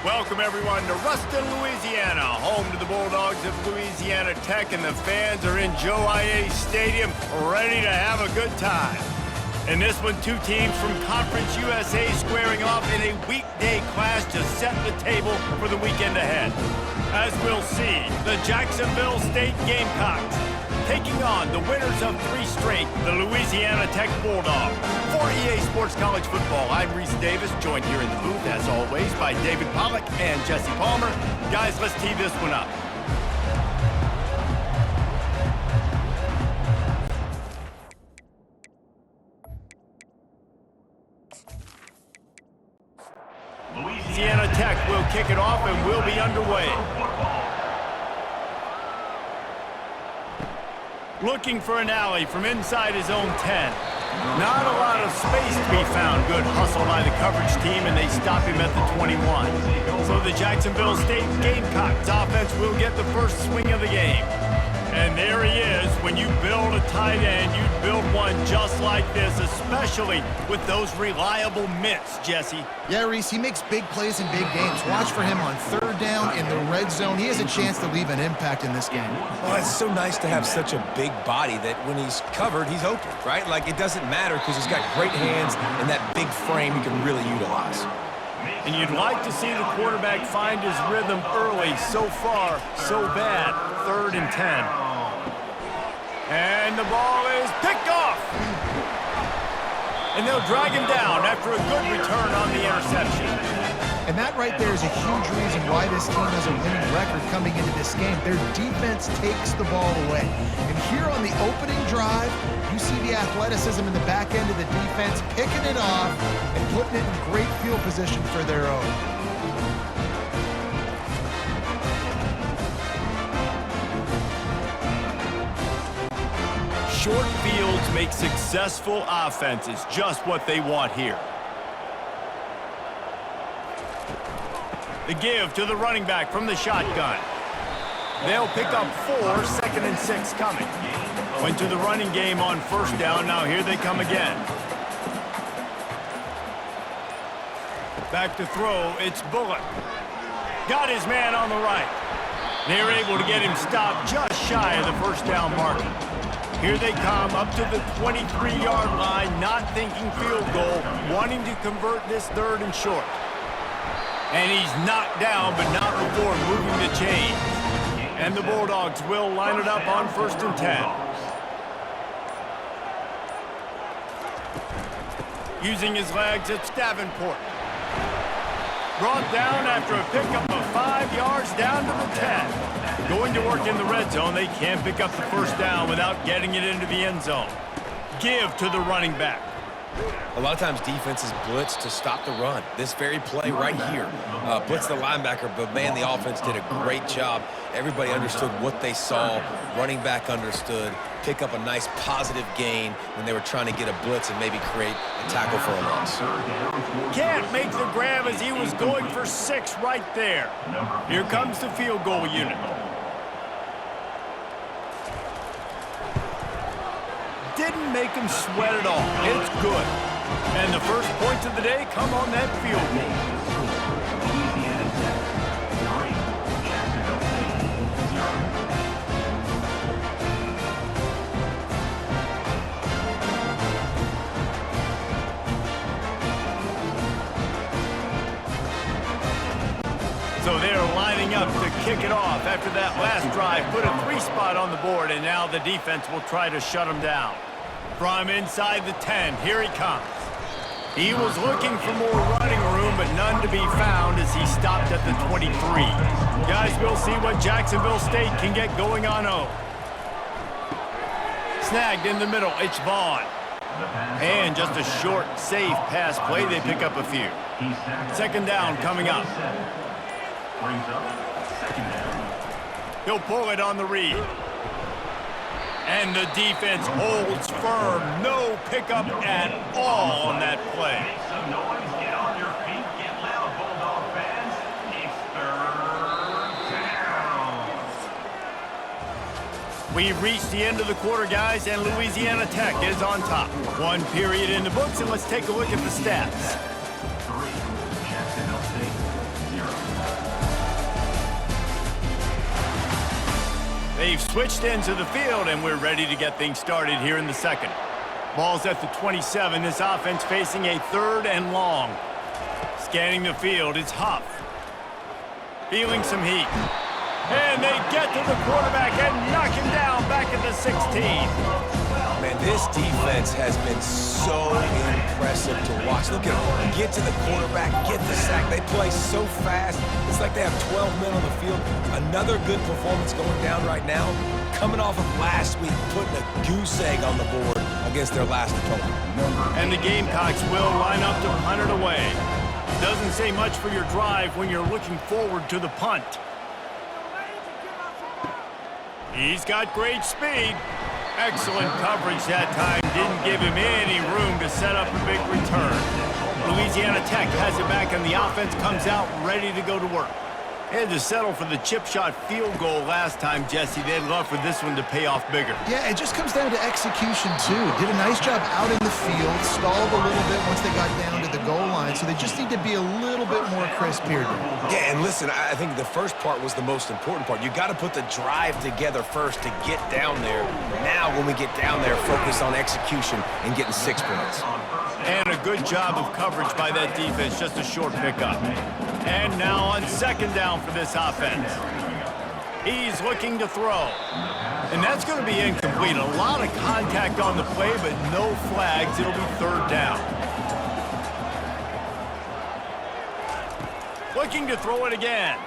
Welcome, everyone, to Ruston, Louisiana, home to the Bulldogs of Louisiana Tech, and the fans are in Joe I.A. Stadium ready to have a good time. In this one, two teams from Conference USA squaring off in a weekday clash to set the table for the weekend ahead. As we'll see, the Jacksonville State Gamecocks taking on the winners of three straight, the Louisiana Tech Bulldogs. For EA Sports College Football, I'm Reese Davis, joined here in the booth, as always, by David Pollack and Jesse Palmer. Guys, let's tee this one up. Louisiana Tech will kick it off and will be underway. Looking for an alley from inside his own 10. Not a lot of space to be found. Good hustle by the coverage team, and they stop him at the 21. So the Jacksonville State Gamecocks offense will get the first swing of the game. And there he is. When you build a tight end, you build one just like this, especially with those reliable mitts, Jesse. Yeah, Reese, he makes big plays in big games. Watch for him on third down in the red zone. He has a chance to leave an impact in this game. Well, it's so nice to have such a big body that when he's covered, he's open, right? Like, it doesn't matter because he's got great hands and that big frame he can really utilize. And you'd like to see the quarterback find his rhythm early. So far, so bad. 3rd and 10. And the ball is picked off. And they'll drag him down after a good return on the interception. And that right there is a huge reason why this team has a winning record coming into this game. Their defense takes the ball away. And here on the opening drive, you see the athleticism in the back end of the defense, picking it off and putting it in great field position for their own. Short fields make successful offenses, just what they want here. The give to the running back from the shotgun. They'll pick up 4, 2nd and 6 coming. Went to the running game on 1st down, now here they come again. Back to throw, it's Bullock. Got his man on the right. They're able to get him stopped just shy of the 1st down marker. Here they come up to the 23-yard line, not thinking field goal, wanting to convert this 3rd and short. And he's knocked down, but not before moving the chains. And the Bulldogs will line it up on 1st and 10. Using his legs, it's Davenport. Brought down after a pickup of 5 yards down to the 10. Going to work in the red zone, they can't pick up the 1st down without getting it into the end zone. Give to the running back. A lot of times defenses blitz to stop the run. This very play right here, blitz the linebacker, but man, the offense did a great job. Everybody understood what they saw. Running back understood. Pick up a nice positive gain when they were trying to get a blitz and maybe create a tackle for a loss. Can't make the grab as he was going for 6 right there. Here comes the field goal unit. Didn't make him sweat at all. It's good. And the first points of the day come on that field goal. So they're lining up to kick it off after that last drive. Put a 3 spot on the board, and now the defense will try to shut him down. From inside the 10, here he comes. He was looking for more running room, but none to be found as he stopped at the 23. Guys, we'll see what Jacksonville State can get going on 0. Snagged in the middle, it's Vaughn. And just a short, safe pass play. They pick up a few. 2nd down coming up. He'll pull it on the read. And the defense holds firm. No pickup at all on that play. Some noise. Get on your feet. Get loud, Bulldog fans. It's 3rd down. We've reached the end of the quarter, guys, and Louisiana Tech is on top. 1 period in the books, and let's take a look at the stats. They've switched into the field, and we're ready to get things started here in the second. Ball's at the 27. This offense facing a 3rd and long. Scanning the field, it's Huff. Feeling some heat. And they get to the quarterback and knock him down back at the 16. Man, this defense has been so impressive to watch. Look at them. Get to the quarterback, get the sack. They play so fast. It's like they have 12 men on the field. Another good performance going down right now. Coming off of last week, putting a goose egg on the board against their last opponent. And the Gamecocks will line up to punt it away. Doesn't say much for your drive when you're looking forward to the punt. He's got great speed. Excellent coverage that time. Didn't give him any room to set up a big return. Louisiana Tech has it back, and the offense comes out ready to go to work. Had to settle for the chip shot field goal last time, Jesse. They'd love for this one to pay off bigger. Yeah, it just comes down to execution, too. Did a nice job out in the field, stalled a little bit once they got down to the goal line, so they just need to be a little bit more crisp here. Yeah, and listen, I think the first part was the most important part. You got to put the drive together first to get down there. Now, when we get down there, focus on execution and getting 6 points. And a good job of coverage by that defense, just a short pickup. And now on 2nd down for this offense. He's looking to throw. And that's going to be incomplete. A lot of contact on the play, but no flags. It'll be 3rd down. Looking to throw it again.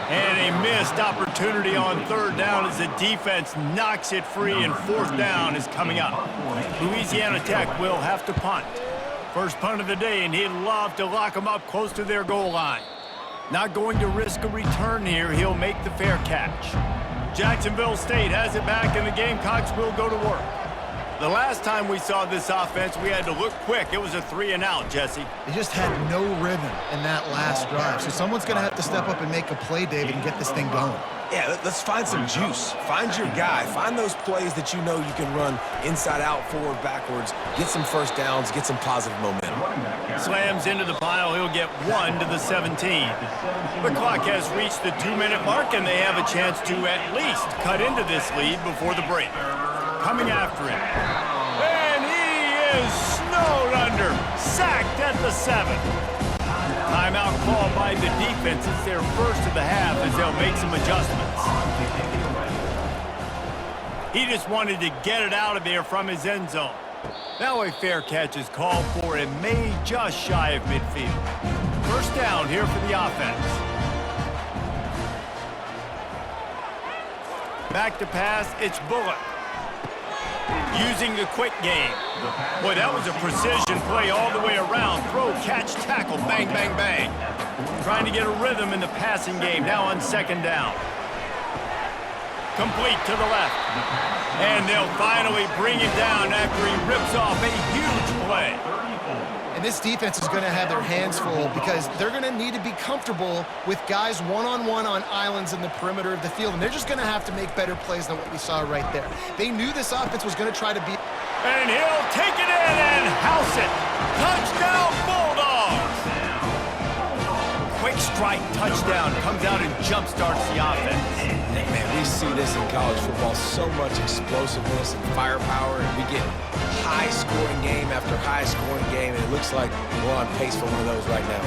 And a missed opportunity on 3rd down as the defense knocks it free, and 4th down is coming up. Louisiana Tech will have to punt. First punt of the day, and he'd love to lock them up close to their goal line. Not going to risk a return here. He'll make the fair catch. Jacksonville State has it back, and the Gamecocks will go to work. The last time we saw this offense, we had to look quick. It was a 3-and-out, Jesse. They just had no rhythm in that last drive. So someone's going to have to step up and make a play, David, and get this thing going. Yeah, let's find some juice. Find your guy. Find those plays that you know you can run inside out, forward, backwards. Get some first downs. Get some positive momentum. Slams into the pile. He'll get 1 to the 17. The clock has reached the 2-minute mark, and they have a chance to at least cut into this lead before the break. Coming after him. And he is snowed under. Sacked at the 7. Timeout called by the defense. It's their first of the half as they'll make some adjustments. He just wanted to get it out of there from his end zone. Now a fair catch is called for and made just shy of midfield. First down here for the offense. Back to pass, it's Bullock. Using the quick game. Boy, that was a precision play all the way around. Throw, catch, tackle, bang, bang, bang. Trying to get a rhythm in the passing game. Now on 2nd down. Complete to the left. And they'll finally bring him down after he rips off a huge play. And this defense is going to have their hands full because they're going to need to be comfortable with guys one-on-one on islands in the perimeter of the field. And they're just going to have to make better plays than what we saw right there. They knew this offense was going to try to be... And he'll take it in and house it. Touchdown, Bulldogs! Quick strike touchdown comes out and jump-starts the offense. Man, we see this in college football, so much explosiveness and firepower, and we get high-scoring game after high-scoring game, and it looks like we're on pace for one of those right now.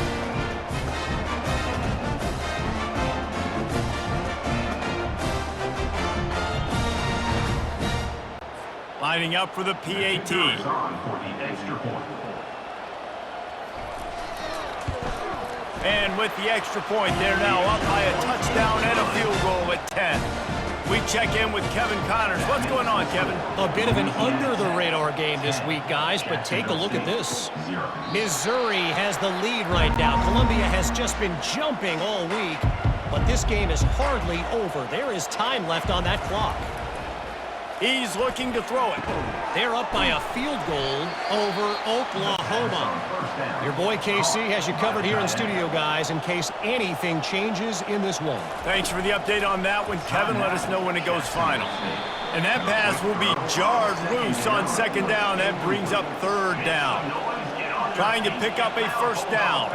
Lining up for the PAT. And with the extra point, they're now up by a touchdown and a field goal at 10. We check in with Kevin Connors. What's going on, Kevin? A bit of an under-the-radar game this week, guys, but take a look at this. Missouri has the lead right now. Columbia has just been jumping all week, but this game is hardly over. There is time left on that clock. He's looking to throw it. They're up by a field goal over Oklahoma. Your boy KC has you covered here in studio, guys, in case anything changes in this one. Thanks for the update on that one, Kevin. Let us know when it goes final. And that pass will be jarred loose on 2nd down. That brings up 3rd down. Trying to pick up a first down.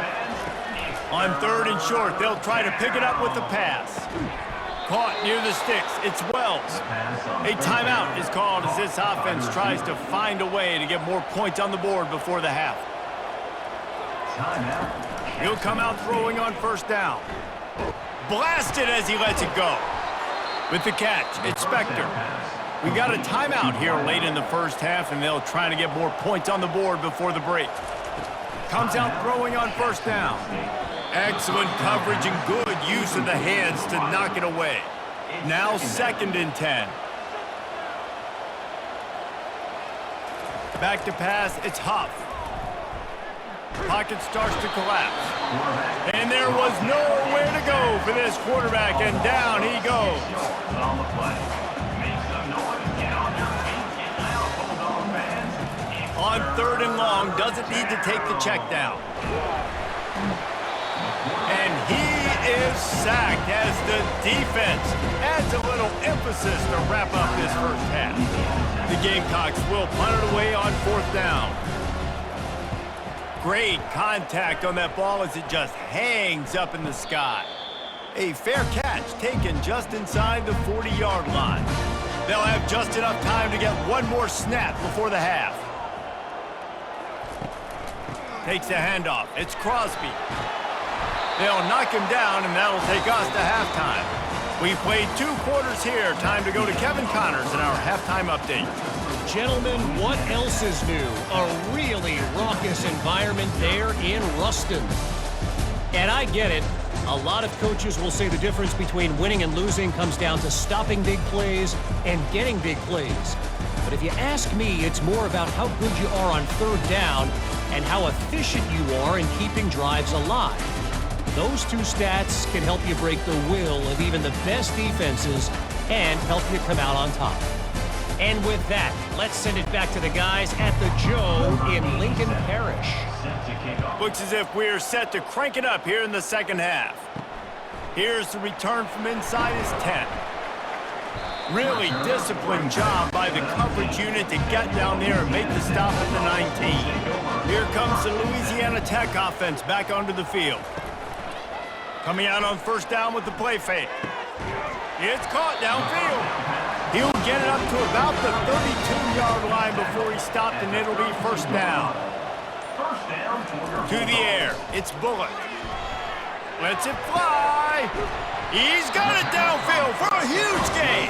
On 3rd and short, they'll try to pick it up with the pass. Caught near the sticks. It's Wells. A timeout is called as this offense tries to find a way to get more points on the board before the half. He'll come out throwing on first down. Blasted as he lets it go. With the catch, it's Spector. We got a timeout here late in the first half, and they'll try to get more points on the board before the break. Comes out throwing on first down. Excellent coverage and good use of the hands to knock it away. Now 2nd and 10. Back to pass, it's Huff. Pocket starts to collapse. And there was nowhere to go for this quarterback, and down he goes. On 3rd and long, doesn't need to take the check down. And he is sacked as the defense adds a little emphasis to wrap up this first half. The Gamecocks will punt it away on 4th down. Great contact on that ball as it just hangs up in the sky. A fair catch taken just inside the 40-yard line. They'll have just enough time to get one more snap before the half. Takes the handoff. It's Crosby. They'll knock him down, and that'll take us to halftime. We've played 2 quarters here. Time to go to Kevin Connors in our halftime update. Gentlemen, what else is new? A really raucous environment there in Ruston. And I get it. A lot of coaches will say the difference between winning and losing comes down to stopping big plays and getting big plays. But if you ask me, it's more about how good you are on 3rd down and how efficient you are in keeping drives alive. Those 2 stats can help you break the will of even the best defenses and help you come out on top. And with that, let's send it back to the guys at the Joe in Lincoln Parish. Looks as if we're set to crank it up here in the second half. Here's the return from inside his 10. Really disciplined job by the coverage unit to get down there and make the stop at the 19. Here comes the Louisiana Tech offense back onto the field. Coming out on first down with the play fake. It's caught downfield. He'll get it up to about the 32-yard line before he stopped, and it'll be first down. To the air, it's Bullock. Lets it fly. He's got it downfield for a huge gain.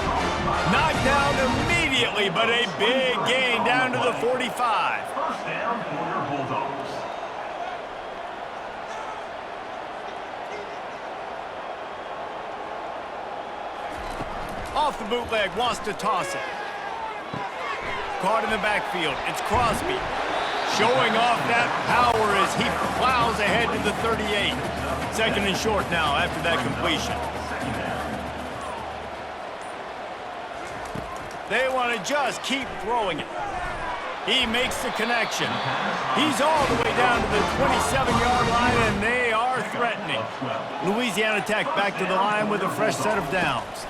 Knocked down immediately, but a big gain down to the 45. First down for your Bulldogs. Off the bootleg, wants to toss it. Caught in the backfield, it's Crosby. Showing off that power as he plows ahead to the 38. 2nd and short now after that completion. They want to just keep throwing it. He makes the connection. He's all the way down to the 27-yard line, and they are threatening. Louisiana Tech back to the line with a fresh set of downs.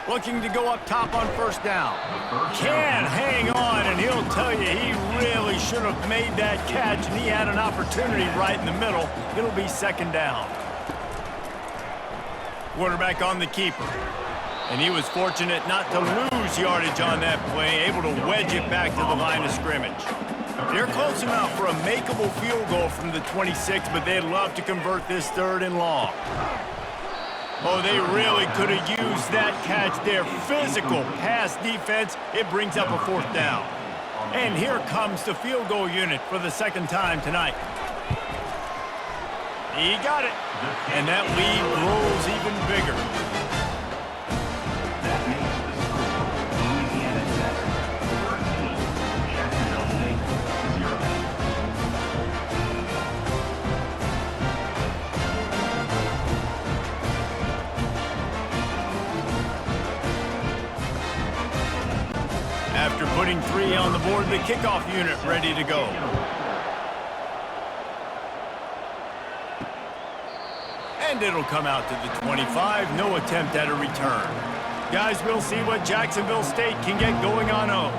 Looking to go up top on first down. Can hang on, and he'll tell you he really should have made that catch, and he had an opportunity right in the middle. It'll be 2nd down. Quarterback on the keeper. And he was fortunate not to lose yardage on that play, able to wedge it back to the line of scrimmage. They're close enough for a makeable field goal from the 26, but they'd love to convert this 3rd and long. Oh, they really could have used that catch there. Physical pass defense. It brings up a 4th down. And here comes the field goal unit for the 2nd time tonight. He got it. And that lead grows even bigger. That makes the score Louisiana Tech 13, Jacksonville State 0. After putting 3 on the board, the kickoff unit ready to go. And it'll come out to the 25. No attempt at a return. Guys, we'll see what Jacksonville State can get going on 0.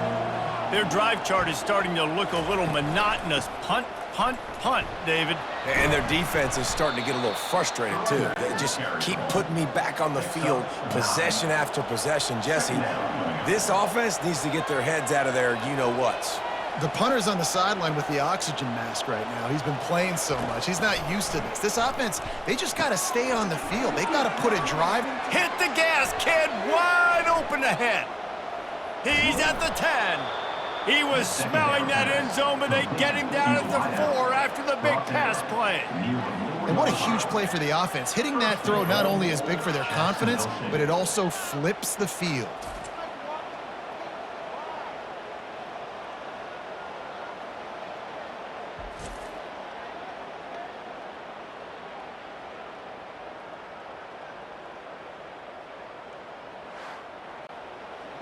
Their drive chart is starting to look a little monotonous. Punt, punt, punt, David. And their defense is starting to get a little frustrated, too. They just keep putting me back on the field, possession after possession. Jesse, this offense needs to get their heads out of their you-know-whats. The punter's on the sideline with the oxygen mask right now. He's been playing so much. He's not used to this. This offense, they just got to stay on the field. They got to put a drive. Hit the gas, kid. Wide open ahead. He's at the 10. He was smelling that end zone, but they get him down at the 4 after the big pass play. And what a huge play for the offense. Hitting that throw not only is big for their confidence, but it also flips the field.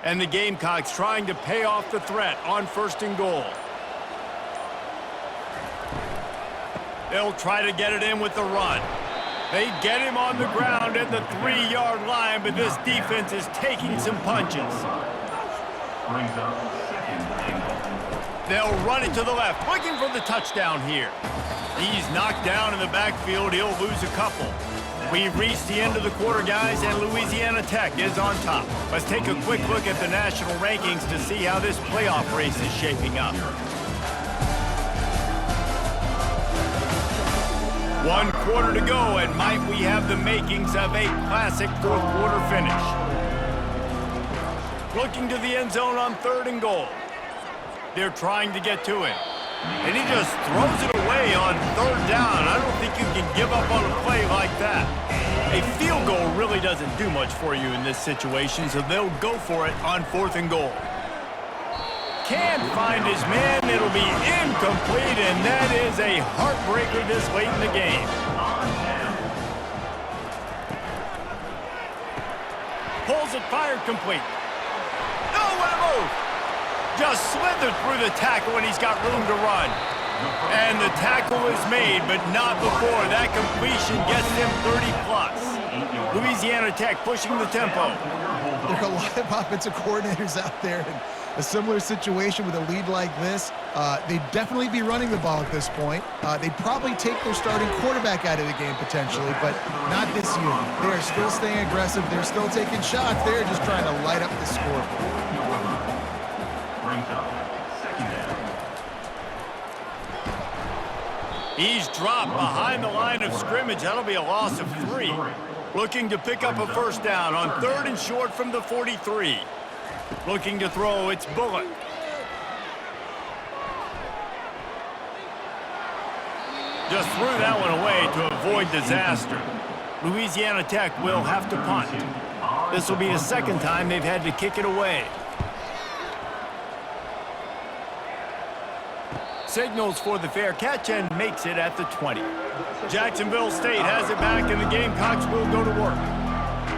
And the Gamecocks trying to pay off the threat on 1st and goal. They'll try to get it in with the run. They get him on the ground at the 3-yard line, but this defense is taking some punches. Brings up 2nd and goal. They'll run it to the left, looking for the touchdown here. He's knocked down in the backfield. He'll lose a couple. We've reached the end of the quarter, guys, and Louisiana Tech is on top. Let's take a quick look at the national rankings to see how this playoff race is shaping up. 1 quarter to go, and might we have the makings of a classic 4th quarter finish. Looking to the end zone on 3rd and goal. They're trying to get to him. And he just throws it away on 3rd down. I don't think you can give up on a play like that. A field goal really doesn't do much for you in this situation, so they'll go for it on 4th and goal. Can't find his man. It'll be incomplete, and that is a heartbreaker this late in the game. Pulls it, fired complete. Oh, what a move! Just slithered through the tackle, and he's got room to run. And the tackle is made, but not before. That completion gets him 30+. Louisiana Tech pushing the tempo. There are a lot of offensive coordinators out there in a similar situation with a lead like this. They'd definitely be running the ball at this point. They'd probably take their starting quarterback out of the game potentially, but not this unit. They are still staying aggressive. They're still taking shots. They're just trying to light up the scoreboard. He's dropped behind the line of scrimmage. That'll be a loss of 3. Looking to pick up a 1st down on 3rd and short from the 43. Looking to throw, it's Bullock. Just threw that one away to avoid disaster. Louisiana Tech will have to punt. This will be the 2nd time they've had to kick it away. Signals for the fair catch and makes it at the 20. Jacksonville State has it back, and the Gamecocks will go to work.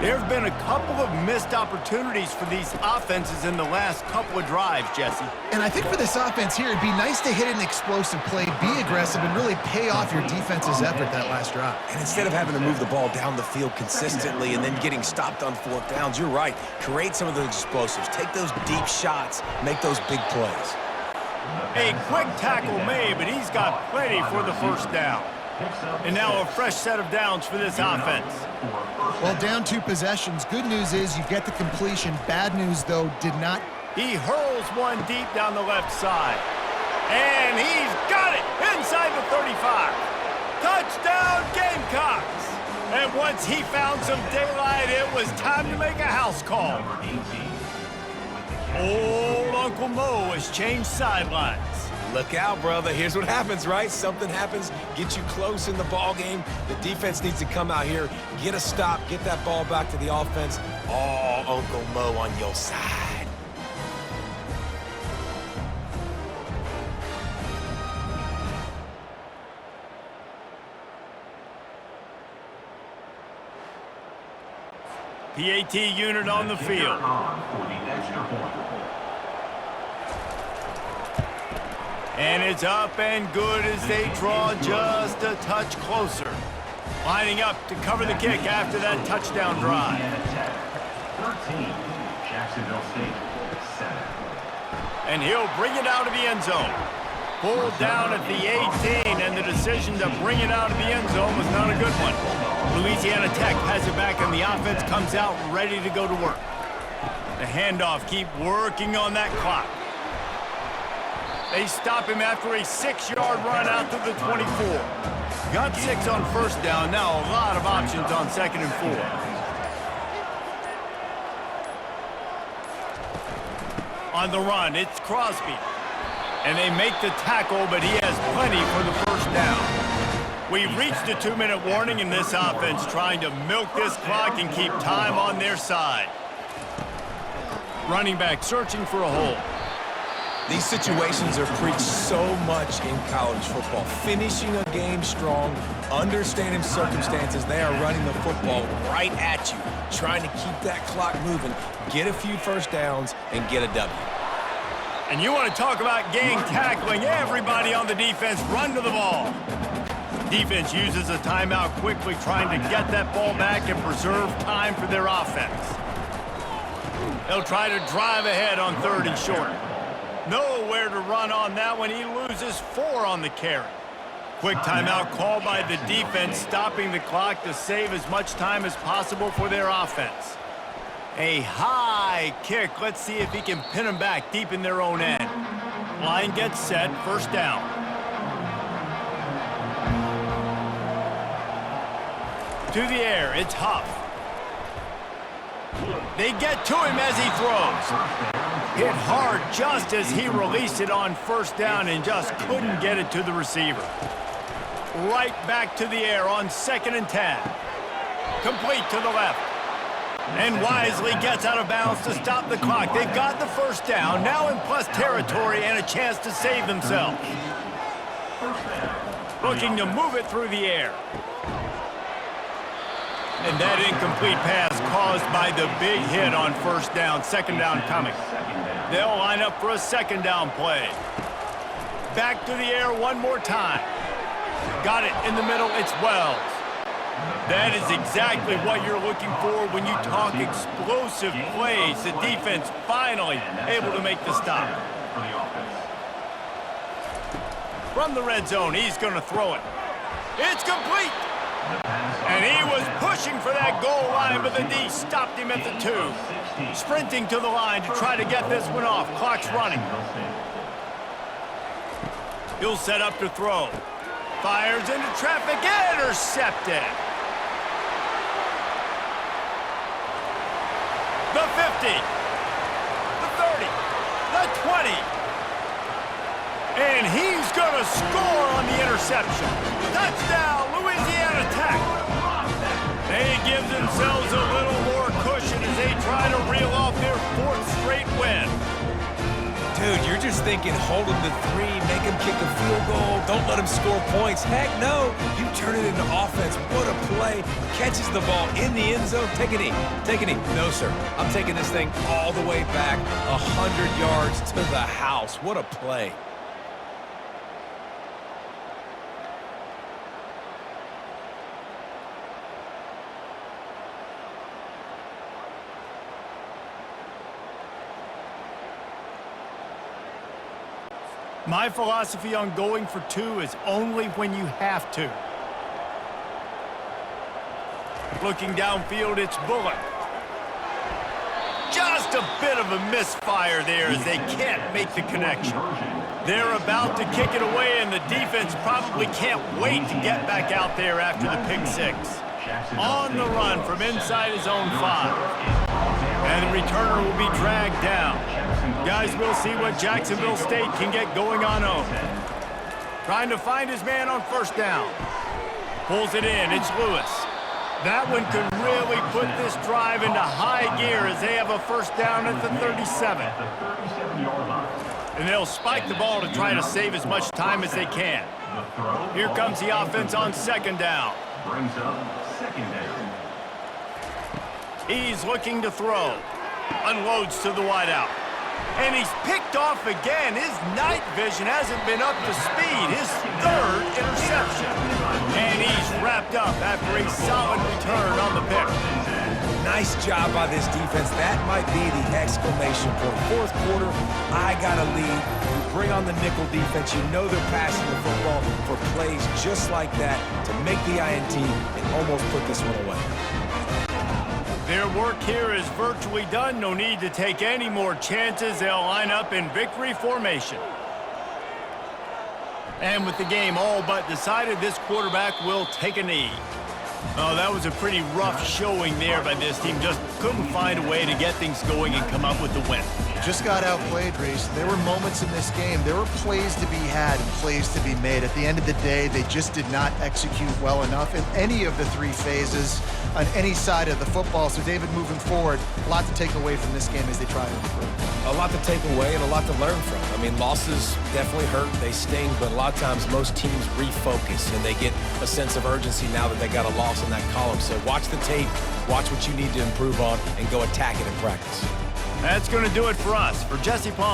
There have been a couple of missed opportunities for these offenses in the last couple of drives, Jesse. And I think for this offense here, it'd be nice to hit an explosive play, be aggressive, and really pay off your defense's effort that last drive. And instead of having to move the ball down the field consistently and then getting stopped on 4th downs, you're right. Create some of those explosives. Take those deep shots. Make those big plays. A quick tackle made, but he's got plenty for the 1st down. And now a fresh set of downs for this offense. Well, down 2 possessions. Good news is you get the completion. Bad news, though, did not. He hurls one deep down the left side. And he's got it inside the 35. Touchdown, Gamecocks. And once he found some daylight, it was time to make a house call. Old Uncle Mo has changed sidelines. Look out, brother. Here's what happens, right? Something happens, get you close in the ball game. The defense needs to come out here, get a stop, get that ball back to the offense. Oh, Uncle Mo on your side. PAT unit on the field. And it's up and good as they draw just a touch closer. Lining up to cover the kick after that touchdown drive. 13, Jacksonville State 7. And he'll bring it out of the end zone. Pulled down at the 18, and the decision to bring it out of the end zone was not a good one. Louisiana Tech has it back, and the offense comes out ready to go to work. The handoff, keep working on that clock. They stop him after a 6-yard run out to the 24. Got 6 on first down. Now a lot of options on 2nd and 4. On the run, it's Crosby. And they make the tackle, but he has plenty for the first down. We've reached a 2-minute warning in this offense, trying to milk this clock and keep time on their side. Running back searching for a hole. These situations are preached so much in college football. Finishing a game strong, understanding circumstances. They are running the football right at you, trying to keep that clock moving, get a few first downs, and get a W. And you want to talk about gang tackling. Everybody on the defense run to the ball. Defense uses a timeout quickly, trying to get that ball back and preserve time for their offense. They'll try to drive ahead on 3rd and short. Nowhere to run on that one. He loses 4 on the carry. Quick timeout call by the defense, stopping the clock to save as much time as possible for their offense. A high kick. Let's see if he can pin them back deep in their own end. Line gets set, first down. To the air, it's Huff. They get to him as he throws. Hit hard just as he released it on first down and just couldn't get it to the receiver. Right back to the air on 2nd and 10. Complete to the left. And wisely gets out of bounds to stop the clock. They've got the first down, now in plus territory and a chance to save themselves. Looking to move it through the air. And that incomplete pass caused by the big hit on first down, 2nd down coming. They'll line up for a 2nd down play. Back to the air one more time. Got it in the middle, it's Wells. That is exactly what you're looking for when you talk explosive plays. The defense finally able to make the stop. From the red zone, he's going to throw it. It's complete. And he was pushing for that goal line, but the D stopped him at the 2. Sprinting to the line to try to get this one off. Clock's running. He'll set up to throw. Fires into traffic, intercepted. The 50, the 30, the 20. And he's going to score on the interception. Touchdown, Louisiana Tech. They give themselves a little more cushion as they try to reel off their 4th straight win. Dude, you're just thinking, hold him to 3, make him kick a field goal, don't let him score points. Heck no, you turn it into offense. What a play. Catches the ball in the end zone. Take a knee. Take a knee. No, sir. I'm taking this thing all the way back 100 yards to the house. What a play. My philosophy on going for 2 is only when you have to. Looking downfield, it's Bullock. Just a bit of a misfire there as they can't make the connection. They're about to kick it away, and the defense probably can't wait to get back out there after the pick 6. On the run from inside his own 5. And the returner will be dragged down. Guys, we'll see what Jacksonville State can get going on own. Trying to find his man on first down. Pulls it in, it's Lewis. That one could really put this drive into high gear as they have a first down at the 37. And they'll spike the ball to try to save as much time as they can. Here comes the offense on 2nd down. Brings up 2nd down. He's looking to throw. Unloads to the wideout. And he's picked off again. His night vision hasn't been up to speed. His 3rd interception. And he's wrapped up after a solid return on the pick. Nice job by this defense. That might be the exclamation point. Fourth quarter, I got a lead. You bring on the nickel defense. You know they're passing the football for plays just like that to make the INT and almost put this one away. Their work here is virtually done. No need to take any more chances. They'll line up in victory formation. And with the game all but decided, this quarterback will take a knee. Oh, that was a pretty rough showing there by this team. Just couldn't find a way to get things going and come up with the win. Just got outplayed, Reese. There were moments in this game. There were plays to be had and plays to be made. At the end of the day, they just did not execute well enough in any of the three phases on any side of the football. So, David, moving forward, a lot to take away from this game as they try to improve. A lot to take away and a lot to learn from. I mean, losses definitely hurt. They sting, but a lot of times most teams refocus and they get a sense of urgency now that they got a loss in that column. So watch the tape, watch what you need to improve on, and go attack it in practice. That's going to do it for us. For Jesse Palmer.